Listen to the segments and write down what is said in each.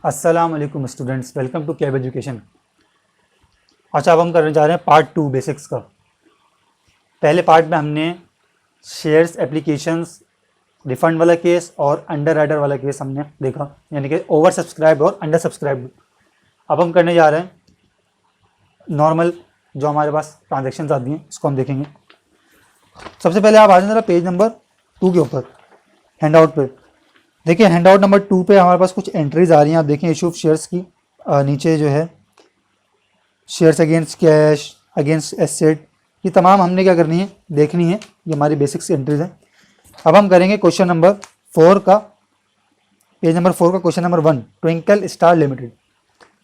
अस्सलाम वालेकुम students, welcome to cab education. अच्छा, अब हम करने जा रहे हैं पार्ट 2 बेसिक्स का। पहले पार्ट में हमने शेयर्स, एप्लीकेशंस, रिफंड वाला केस और अंडर राइडर वाला केस हमने देखा, यानी कि ओवर सब्सक्राइब और अंडर सब्सक्राइब। अब हम करने जा रहे हैं नॉर्मल जो हमारे पास ट्रांजेक्शन्स आती हैं, इसको हम देखेंगे। सबसे पहले आप आ जाए ज़रा पेज नंबर 2 के ऊपर, हैंड आउट पे। देखिए हैंड आउट नंबर 2 पे हमारे पास कुछ एंट्रीज आ रही हैं। आप देखें इशू ऑफ शेयर्स की नीचे जो है shares against cash, against asset, ये तमाम हमने क्या करनी है, देखनी है। ये हमारी बेसिक्स एंट्रीज हैं। अब हम करेंगे क्वेश्चन नंबर 4 का, पेज नंबर 4 का question number 1, twinkle star limited.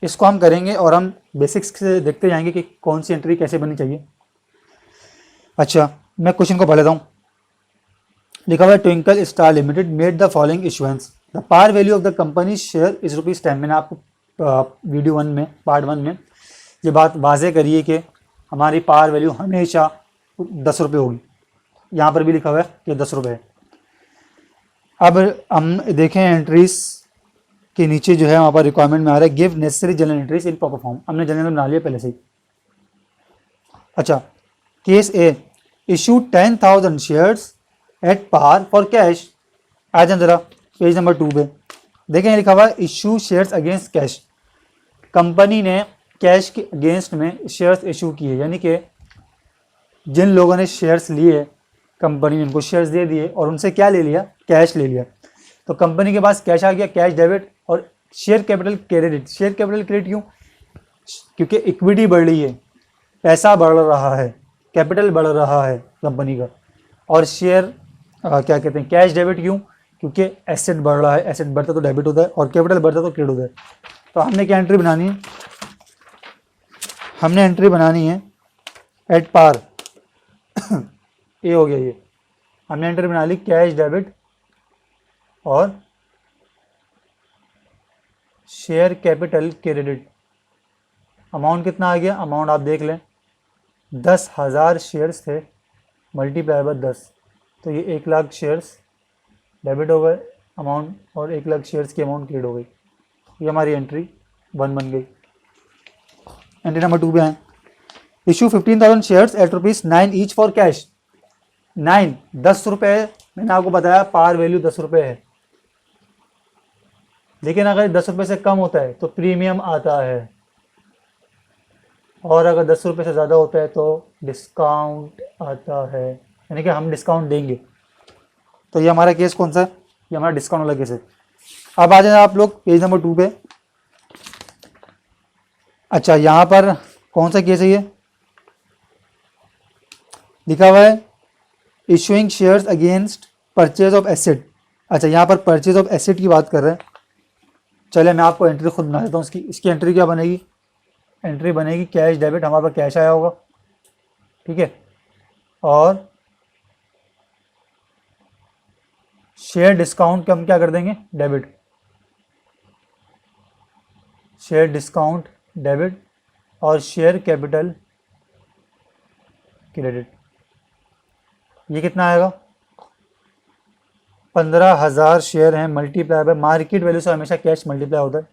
इसको हम करेंगे और हम बेसिक्स से देखते जाएंगे कि कौन सी एंट्री कैसे बननी चाहिए। अच्छा, मैं क्वेश्चन को पढ़ लेता हूँ। लिखा हुआ है twinkle star limited made the following issuance, the par value of the company share is ₹10। मैंने आपको वीडियो 1 में, पार्ट 1 में ये बात वाजे करी है कि हमारी पार वैल्यू हमेशा 10 रुपये होगी। यहाँ पर भी लिखा हुआ है कि 10 रुपये है। अब हम देखें एंट्रीज के नीचे जो है वहाँ पर रिक्वायरमेंट में आ रहा है give necessary journal entries in proper form. हमने जनरल बना लिया पहले से ही। अच्छा, case A, issue 10,000 shares at par for cash. आ जाए जरा पेज नंबर 2 पे, देखें लिखा हुआ है issue shares against cash. Company ने कैश के अगेंस्ट में शेयर्स इशू किए, यानी कि जिन लोगों ने शेयर्स लिए कंपनी ने उनको शेयर्स दे दिए और उनसे क्या ले लिया, कैश ले लिया। तो कंपनी के पास कैश आ गया, कैश डेबिट और share capital credit. Share capital credit क्यों? क्योंकि इक्विटी बढ़ रही है, पैसा बढ़ रहा है, कैपिटल बढ़ रहा है कंपनी का। और शेयर क्या कहते हैं, कैश डेबिट क्यों? क्योंकि एसेट बढ़ रहा है, एसेट बढ़ता तो डेबिट होता है और कैपिटल बढ़ता तो क्रेडिट होता है। तो हमने क्या एंट्री बनानी है, हमने एंट्री बनानी है एट पार ये हो गया, ये हमने एंट्री बना ली कैश डेबिट और शेयर कैपिटल क्रेडिट। अमाउंट कितना आ गया, अमाउंट आप देख लें, 10,000 शेयर्स थे मल्टीप्लाई बाय 10, तो ये 1 लाख शेयर्स डेबिट हो गए अमाउंट और 1 लाख शेयर्स की अमाउंट क्रेडिट हो गई। ये हमारी एंट्री 1 बन गई। एंट्री नंबर 2 पे आए, issue 15,000 shares at ₹9 each for cash. 9 10 रुपये, मैंने आपको बताया पार वैल्यू 10 रुपये है, लेकिन अगर 10 रुपये से कम होता है तो प्रीमियम आता है, और अगर 10 रुपये से ज़्यादा होता है तो डिस्काउंट आता है, यानी कि हम डिस्काउंट देंगे। तो ये हमारा केस कौन सा है, ये हमारा डिस्काउंट वाला केस है। अब आ जाए आप लोग पेज नंबर 2 पे। अच्छा, यहाँ पर कौन सा केस है, ये लिखा हुआ है issuing shares against purchase of asset. अच्छा, यहाँ पर परचेज ऑफ एसेट की बात कर रहे हैं। चले मैं आपको एंट्री खुद बना देता हूँ। इसकी एंट्री क्या बनेगी, एंट्री बनेगी कैश डेबिट, हमारे पास कैश आया होगा, ठीक है, और शेयर डिस्काउंट का हम क्या कर देंगे, डेबिट, शेयर डिस्काउंट डेबिट और शेयर कैपिटल क्रेडिट। ये कितना आएगा, 15,000 शेयर हैं मल्टीप्लाई बाय मार्केट वैल्यू से हमेशा कैश मल्टीप्लाई होता है,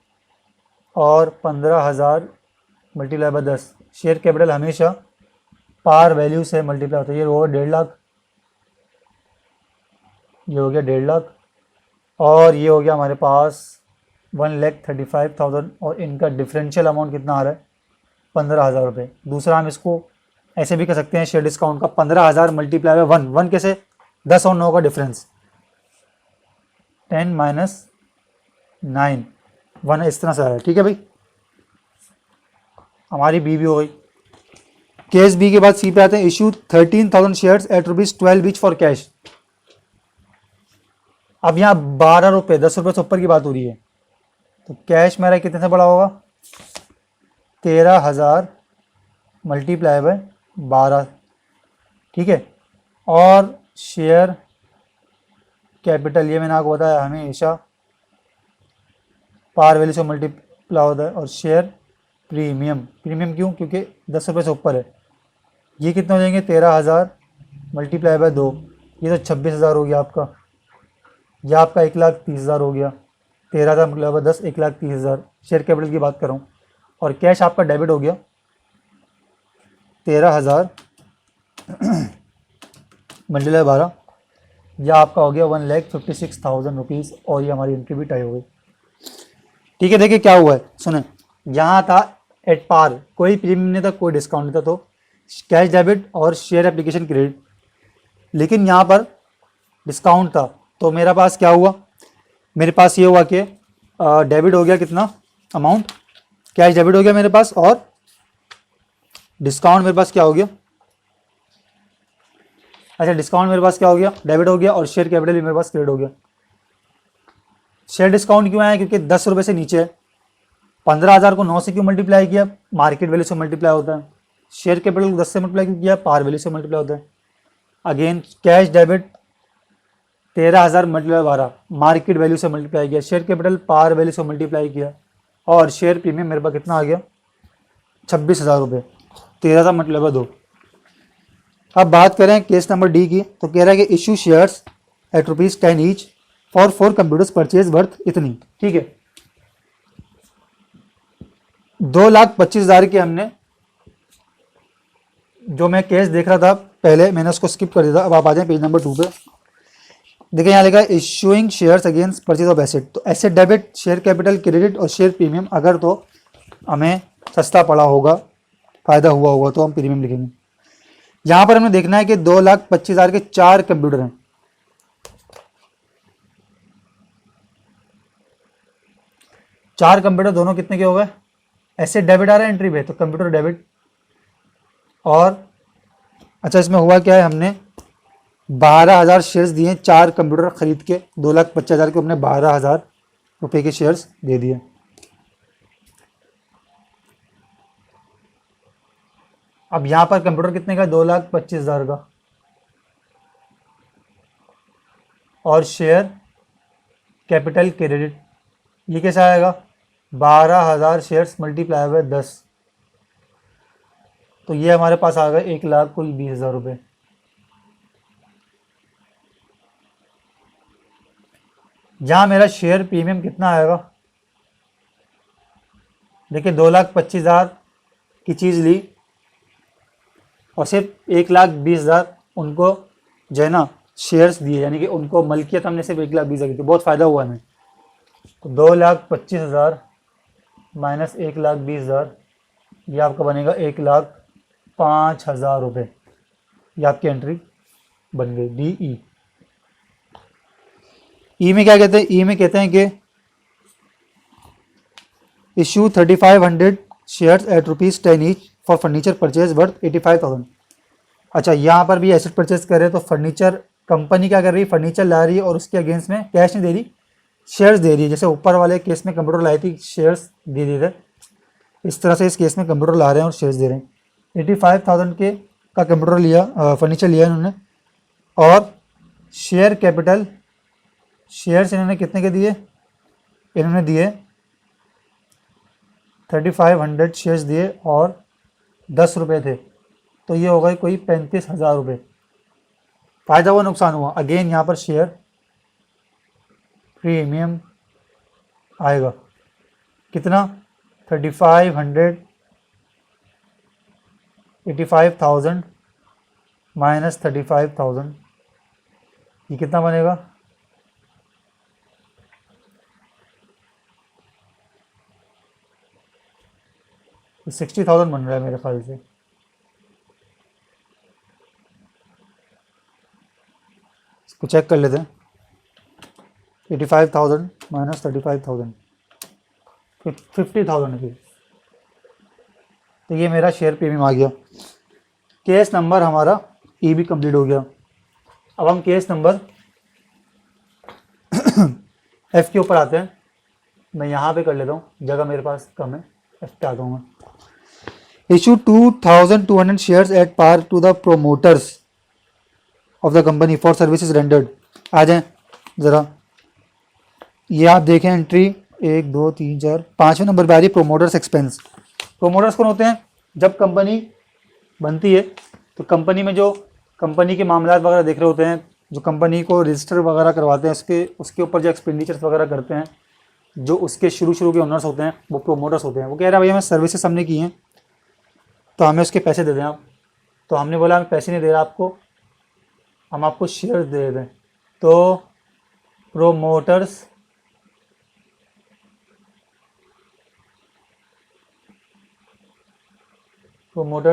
और 15,000 मल्टीप्लाई बाय 10, शेयर कैपिटल हमेशा पार वैल्यू से मल्टीप्लाई होता है। ये होगा 1.5 लाख, ये हो गया 1.5 लाख, और ये हो गया हमारे पास 1,35,000, और इनका डिफरेंशियल अमाउंट कितना आ रहा है, 15,000 रुपये। दूसरा हम इसको ऐसे भी कर सकते हैं, शेयर डिस्काउंट का 15,000 मल्टीप्लाई बाय 1, 1 कैसे, 10 और 9 का डिफरेंस, 10 माइनस 9, 1 इस तरह से आया, ठीक है भाई। हमारी बी भी हो गई। केस बी के बाद सी पे आते हैं, issue 13,000 shares at ₹12 each for cash. अब यहाँ 12 रुपये, 10 रुपये से ऊपर की बात हो रही है, तो कैश मेरा कितने से बड़ा होगा, 13,000 मल्टीप्लाई बाय 12, ठीक है, और शेयर कैपिटल, ये मैंने आपको बताया हमेशा पार वैल्यू से मल्टीप्लाई होता है, और शेयर प्रीमियम, प्रीमियम क्यों, क्योंकि 10 रुपये से ऊपर है। ये कितने हो जाएंगे, 13,000 मल्टीप्लाई बाय 2, ये तो 26,000 हो गया आपका, यह आपका 1,30,000 हो गया, 13,000 मतलब 10, 1,30,000 शेयर कैपिटल की बात कर रहा हूँ। और कैश आपका डेबिट हो गया 13,000 मल्टीप्लाई 12, यह आपका हो गया 1,56,000 रुपीज़। और ये हमारी एंट्री भी टाई हो गई। ठीक है, देखिए क्या हुआ है, सुने, यहाँ था एट पार, कोई प्रीमियम नहीं था, कोई डिस्काउंट नहीं था, तो कैश डेबिट और शेयर एप्लीकेशन क्रेडिट। लेकिन यहाँ पर डिस्काउंट था, तो मेरा पास क्या हुआ, मेरे पास ये हुआ कि डेबिट हो गया कितना अमाउंट, कैश डेबिट हो गया मेरे पास, और डिस्काउंट मेरे पास क्या हो गया, अच्छा डिस्काउंट मेरे पास क्या हो गया, डेबिट हो गया, और शेयर कैपिटल भी मेरे पास क्रेडिट हो गया। शेयर डिस्काउंट क्यों आया, क्योंकि 10 रुपये से नीचे है। 15,000 को 9 से क्यों मल्टीप्लाई किया, मार्केट वैल्यू से मल्टीप्लाई होता है। शेयर कैपिटल को 10 से मल्टीप्लाई क्यों किया, पार वैल्यू से मल्टीप्लाई होता है। Again cash debit 13,000 multiply 12, market value से मल्टीप्लाई किया। शेयर कैपिटल पार वैल्यू से मल्टीप्लाई किया, और शेयर प्रीमियम मेरे पास कितना आ गया, 26,000 रुपये। 13,000 मल्टीप्लाई 2। अब बात करें केस नंबर डी की, तो कह रहा है कि issue shares at ₹10 each for 4 computers purchase worth इतनी। ठीक है, 2,25,000 के हमने, जो मैं केस देख रहा था पहले, मैंने उसको स्किप कर दिया था। अब आप आ जाए पेज नंबर 2 पे। देखिए यहाँ लिखा है issuing shares against purchase of asset. तो asset debit, share capital credit और शेयर प्रीमियम, अगर तो हमें सस्ता पड़ा होगा, फ़ायदा हुआ होगा, तो हम प्रीमियम लिखेंगे। यहाँ पर हमें देखना है कि 2,25,000 के 4 कंप्यूटर हैं। चार कंप्यूटर दोनों कितने के हो गए, एसेट डेबिट आ रहा है एंट्री पे, तो कंप्यूटर डेबिट। और अच्छा इसमें हुआ क्या है, हमने 12,000 शेयर्स दिए, 4 कंप्यूटर खरीद के 2,25,000 को हमने 12,000 रुपये के शेयर्स दे दिए। अब यहाँ पर कंप्यूटर कितने का, 2,25,000 का, और शेयर कैपिटल क्रेडिट ये कैसा आएगा, 12,000 शेयर्स मल्टीप्लाई बाय 10, तो ये हमारे पास आ गए 1,20,000 रुपये। यहाँ मेरा शेयर प्रीमियम कितना आएगा, देखिए 2,25,000 की चीज़ ली, और सिर्फ 1,20,000 उनको जो है ना शेयर्स दिए, यानी कि उनको मलकियत हमने सिर्फ 1,20,000 की थी, बहुत फ़ायदा हुआ हमें। तो 2,25,000 माइनस 1,20,000, ये आपका बनेगा 1,05,000 रुपये। ये आपकी एंट्री बन गई डी ई। ई में क्या कहते हैं, ई में कहते हैं कि issue 3,500 shares at ₹10 each for furniture purchase worth 85,000। अच्छा यहाँ पर भी एसेट परचेज कर रहे हैं, तो फर्नीचर कंपनी क्या कर रही है, फर्नीचर ला रही है, और उसके अगेंस्ट में कैश नहीं दे रही, शेयर्स दे रही है। जैसे ऊपर वाले केस में कंप्यूटर लाई थी, शेयर्स दे दिए थे, इस तरह से इस केस में कंप्यूटर ला रहे हैं और शेयर्स दे रहे हैं। 85,000 के का कंप्यूटर लिया, फर्नीचर लिया इन्होंने, और शेयर कैपिटल, शेयर्स इन्होंने कितने के दिए, इन्होंने दिए 3,500 शेयर्स दिए, और 10 रुपये थे, तो ये हो गए कोई 35,000 रुपये। फ़ायदा हुआ नुकसान हुआ, अगेन यहाँ पर शेयर प्रीमियम आएगा कितना, 3,500, 85,000 माइनस 35,000, ये कितना बनेगा, ये 60,000 बन रहा है मेरे ख्याल से। इसको चेक कर लेते हैं, 85,000 माइनस 35,000, 50,000 की, तो ये मेरा शेयर प्रीमियम आ गया। केस नंबर हमारा ई भी कंप्लीट हो गया। अब हम केस नंबर एफ के ऊपर आते हैं। मैं यहाँ पे कर लेता हूँ, जगह मेरे पास कम है, एफ पे आता हूँ मैं। Issue 2,200 shares at par to the promoters of the company for services rendered. आ जाएं ज़रा, ये आप देखें एंट्री 1 2 3 4 5वें नंबर पर आ रही है प्रोमोटर्स एक्सपेंस। प्रोमोटर्स कौन होते हैं, जब कंपनी बनती है तो कंपनी में जो कंपनी के मामलात वगैरह देख रहे होते हैं, जो कंपनी को रजिस्टर वगैरह करवाते हैं, उसके ऊपर जो एक्सपेंडिचर्स वगैरह करते हैं, जो उसके शुरू के ओनर्स होते हैं वो प्रोमोटर्स होते हैं, वो कह रहे हैं भाई हमें सर्विसेज हमने की हैं तो हमें उसके पैसे दे दें आप। तो हमने बोला हमें पैसे नहीं दे रहा आपको, हम आपको शेयर दे दें। तो प्रोमोटर्स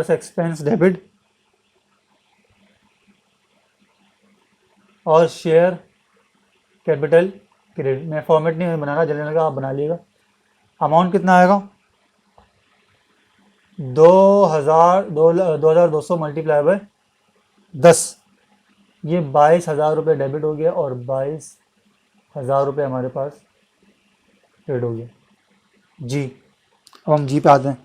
एक्सपेंस डेबिट और शेयर कैपिटल क्रेडिट। मैं फॉर्मेट नहीं बनाना, जल्दी लगा आप बना लीजिएगा। अमाउंट कितना आएगा, 2200 मल्टीप्लाई बाय 10, ये 22,000 रुपये डेबिट हो गया और 22,000 रुपये हमारे पास क्रेडिट हो गया। जी, अब हम जी पे आते हैं।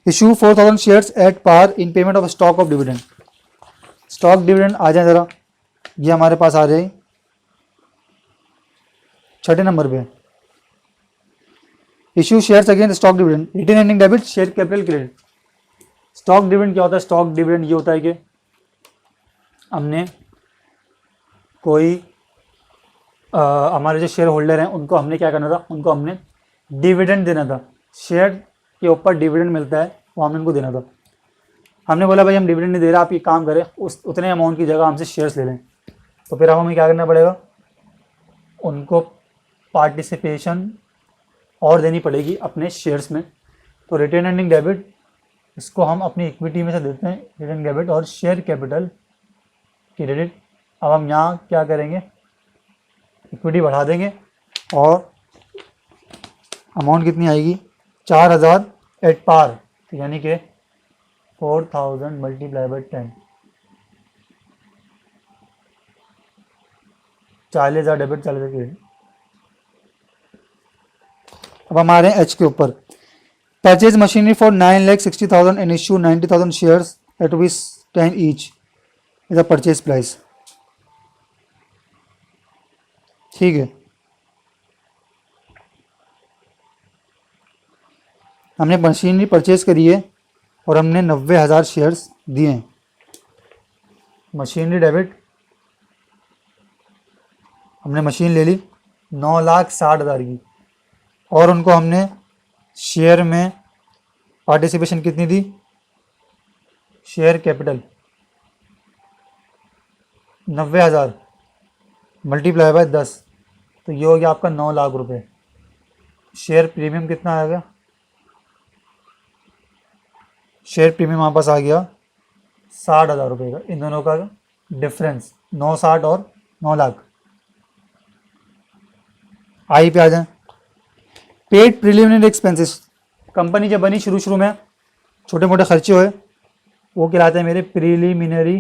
Issue 4,000 shares at par in payment of stock of dividend. Stock dividend आ जाए ज़रा, ये हमारे पास आ जाए 6 नंबर पे। Issue shares against stock dividend, retained earning debit, share capital credit. Stock dividend क्या होता है, स्टॉक डिविडेंड ये होता है कि हमने कोई हमारे जो शेयर होल्डर हैं उनको हमने क्या करना था, उनको हमने डिविडेंड देना था। शेयर के ऊपर डिविडेंड मिलता है वो हमने उनको देना था। हमने बोला भाई हम डिविडेंड नहीं दे रहे, आप ये काम करें उस उतने अमाउंट की जगह हमसे शेयर्स ले लें। तो फिर हमें क्या करना पड़ेगा, उनको पार्टिसिपेशन और देनी पड़ेगी अपने शेयर्स में। तो रिटेन एंडिंग डेबिट इसको हम अपनी इक्विटी में से देते हैं, रिटेन डेबिट और शेयर कैपिटल क्रेडिट। अब हम यहाँ क्या करेंगे, इक्विटी बढ़ा देंगे और अमाउंट कितनी आएगी 4,000 एट पार, तो यानी कि 4,000 मल्टीप्लाई बाई 10, 40,000 डेबिट 40,000 क्रेडिट। अब हमारे एच के ऊपर purchase machinery for 9,60,000 and issue 90,000 shares at ₹10 each is the purchase price. ठीक है, हमने मशीनरी परचेज करी है और हमने 90,000 शेयर्स दिए हैं। मशीनरी डेबिट, हमने मशीन ले ली 9,60,000 की और उनको हमने शेयर में पार्टिसिपेशन कितनी दी, शेयर कैपिटल 90,000 मल्टीप्लाई बाय 10, तो ये हो गया आपका 9 लाख रुपए। शेयर प्रीमियम कितना आएगा, शेयर प्रीमियम हमारे पास आ गया 60,000 रुपये का। इन दोनों का डिफरेंस 9,60 और 9 लाख। आई पे आ जाए, पेड प्रिलिमिनरी एक्सपेंसेस। कंपनी जब बनी शुरू में छोटे मोटे खर्चे हुए वो कहलाते हैं मेरे प्रिलिमिनरी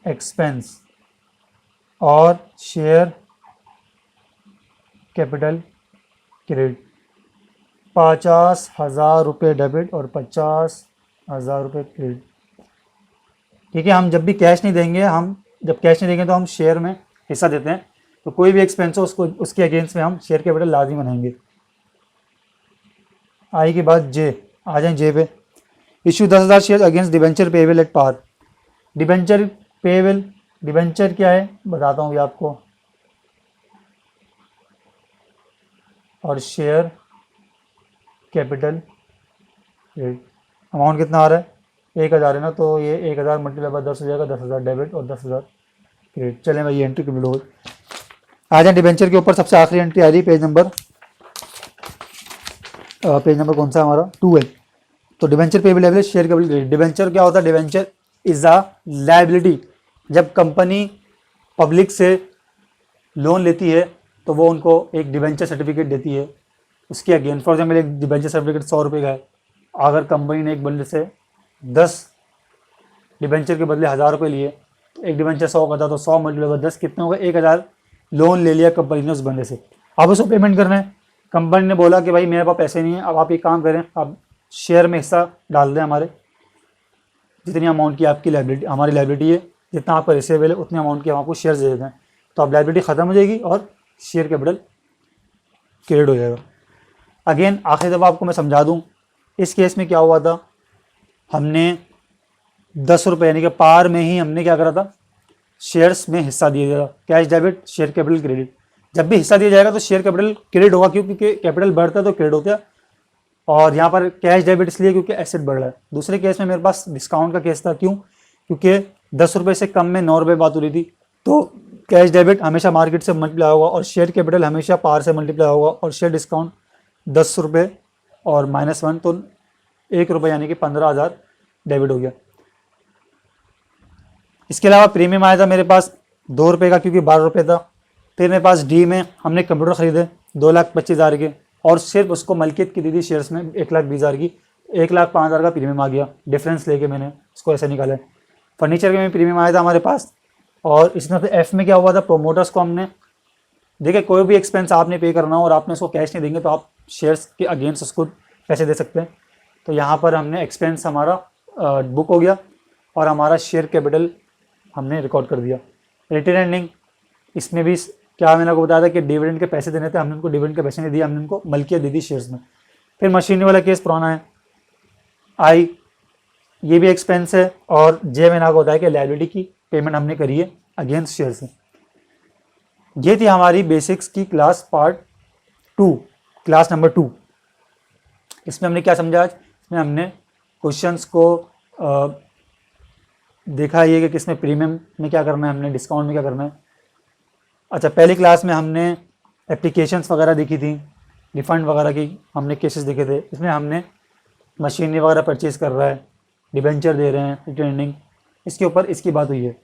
एक्सपेंस और शेयर कैपिटल क्रेडिट। 50,000 रुपये डेबिट और 50,000 रुपये क्रेडिट। ठीक है, हम जब भी कैश नहीं देंगे, हम जब कैश नहीं देंगे तो हम शेयर में हिस्सा देते हैं, तो कोई भी एक्सपेंस हो उसको उसके अगेंस्ट में हम शेयर कैपिटल लाजमी बनाएंगे। आई के बाद जे, आ जाए जे पे। Issue 10,000 share against debenture payable at par. Debenture payable, debenture क्या है बताता हूँ आपको, और शेयर कैपिटल क्रेडिट। अमाउंट कितना आ रहा है, 1,000 है ना, तो ये 1,000 मल्टीप्लाई बाय 10 हो जाएगा, 10,000 डेबिट और 10,000 क्रेडिट। चलें भाई ये एंट्री कंप्लीट हो गई। आ जाए डिबेंचर के ऊपर, सबसे आखिरी एंट्री आ रही पेज नंबर कौन सा हमारा 2 है। तो debenture payable average share capital credit. Debenture क्या होता है, डिबेंचर इज अ लायबिलिटी। जब कंपनी पब्लिक से लोन लेती है तो वो उनको एक डिबेंचर सर्टिफिकेट देती है, उसके अगेंस्ट। फॉर एग्जाम्पल एक डिबेंचर सर्टिफिकेट 100 रुपये का है, अगर कंपनी ने एक बंदे से 10 डिबेंचर के बदले 1,000 रुपये लिए, तो एक डिबेंचर 100 का था, तो 100 मल्टीप्लाई बाय 10 कितना होगा, 1,000 लोन ले लिया कंपनी ने उस बंदे से। अब उसको पेमेंट करना है, कंपनी ने बोला कि भाई मेरे पास पैसे नहीं है, अब आप एक काम करें, आप शेयर में हिस्सा डाल दें हमारे, जितनी अमाउंट की आपकी लायबिलिटी, हमारी लायबिलिटी है, जितना आपका रिसीवेबल है उतने अमाउंट की हम आपको शेयर दे देते हैं, तो अब लायबिलिटी ख़त्म हो जाएगी और शेयर कैपिटल क्रेडिट हो जाएगा। अगेन आखिरी दफ़ा आपको मैं समझा दूँ, इस केस में क्या हुआ था, हमने 10 रुपये यानी कि पार में ही हमने क्या करा था, शेयर्स में हिस्सा दिया था, cash debit share capital credit. जब भी हिस्सा दिया जाएगा तो शेयर कैपिटल क्रेडिट होगा, क्योंकि कैपिटल बढ़ता है तो क्रेडिट होता है, और यहाँ पर कैश डेबिट इसलिए क्योंकि एसेट बढ़ रहा है। दूसरे केस में मेरे पास डिस्काउंट का केस था, क्यों? क्योंकि 10 रुपये से कम में 9 रुपये बात हो रही थी, तो कैश डेबिट हमेशा मार्केट से मल्टीप्लाई होगा और शेयर कैपिटल हमेशा पार से मल्टीप्लाई होगा, और शेयर डिस्काउंट 10 रुपये और -1 तो 1 रुपये यानी कि 15,000 डेबिट हो गया। इसके अलावा प्रीमियम आया था मेरे पास 2 रुपये का, क्योंकि 12 रुपये था। फिर मेरे पास डी में हमने कंप्यूटर खरीदे 2,25,000 के, और सिर्फ उसको मलकियत की दी थी शेयर्स में 1,20,000 की, 1,05,000 का प्रीमियम आ गया, डिफरेंस लेके मैंने उसको ऐसे निकाला है। फर्नीचर के में प्रीमियम आया था हमारे पास, और इसमें फिर एफ में क्या हुआ था, प्रोमोटर्स को हमने देखिए कोई भी एक्सपेंस आपने पे करना हो और आपने उसको कैश नहीं देंगे तो आप शेयर्स के अगेंस्ट उसको पैसे दे सकते हैं। तो यहाँ पर हमने एक्सपेंस हमारा बुक हो गया और हमारा शेयर कैपिटल हमने रिकॉर्ड कर दिया। रिटेन एंडिंग, इसमें भी क्या मैंने आपको बताया था कि डिविडेंड के पैसे देने थे, हमने उनको डिविडेंड के पैसे नहीं दिए, हमने उनको मलकियत दे दी शेयर्स में। फिर मशीनरी वाला केस पुराना है। आई, ये भी एक्सपेंस है, और जे मैंने आपको बताया कि लायबिलिटी की पेमेंट हमने करी है अगेंस्ट शेयर से। ये थी हमारी बेसिक्स की क्लास पार्ट 2, क्लास नंबर 2। इसमें हमने क्या समझा आज? इसमें हमने क्वेश्चंस को देखा ये कि किसमें प्रीमियम में क्या करना है, हमने डिस्काउंट में क्या करना है। अच्छा, पहली क्लास में हमने एप्लीकेशंस वगैरह देखी थी, रिफंड वगैरह की हमने केसेस देखे थे। इसमें हमने मशीनरी वगैरह परचेज़ कर रहा है, डिबेंचर दे रहे हैं, रिटर्निंग, इसके ऊपर इसकी बात हुई है।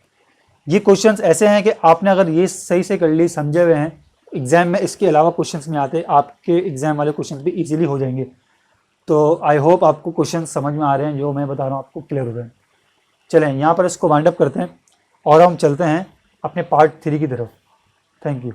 ये क्वेश्चंस ऐसे हैं कि आपने अगर ये सही से कर ली, समझे हुए हैं, एग्ज़ाम में इसके अलावा क्वेश्चंस में आते, आपके एग्ज़ाम वाले क्वेश्चंस भी इजीली हो जाएंगे। तो आई होप आपको क्वेश्चन समझ में आ रहे हैं, जो मैं बता रहा हूँ आपको क्लियर हो रहे हैं। चलें यहाँ पर इसको वाइंड अप करते हैं और हम चलते हैं अपने पार्ट 3 की तरफ। Thank you.